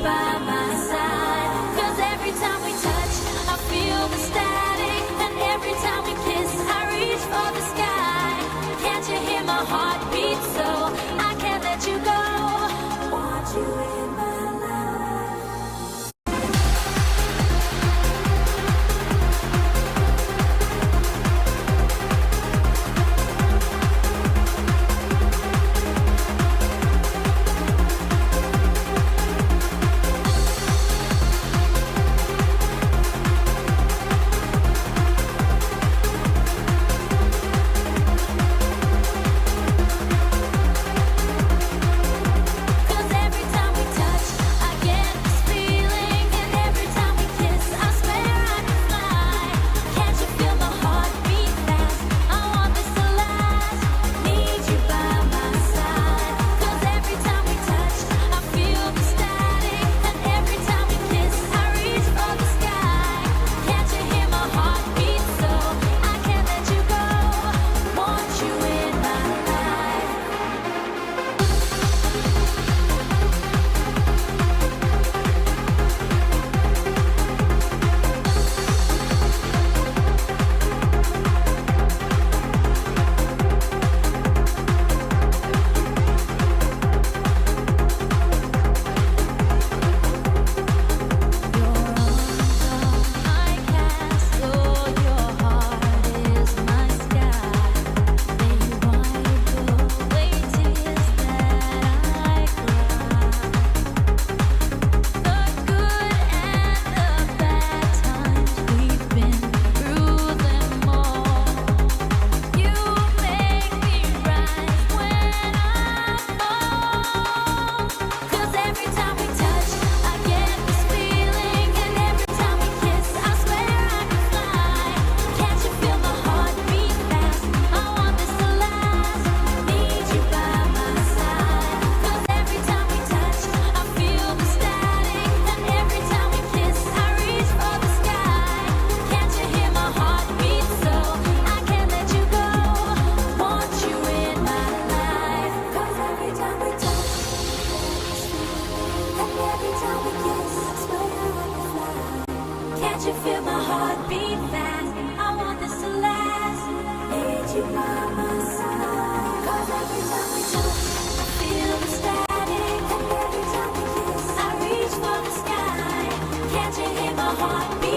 by my side. 'Cause every time we touch, I feel the static. And every time we kiss, I reach for the sky. Can't you hear my heartbeat? So I can't let you go. Want you in my you feel my heartbeat fast? I want this to last. Need you by my side. 'Cause every time we touch, I feel the static. And every time we kiss, I reach for the sky. Can't you hear my heartbeat?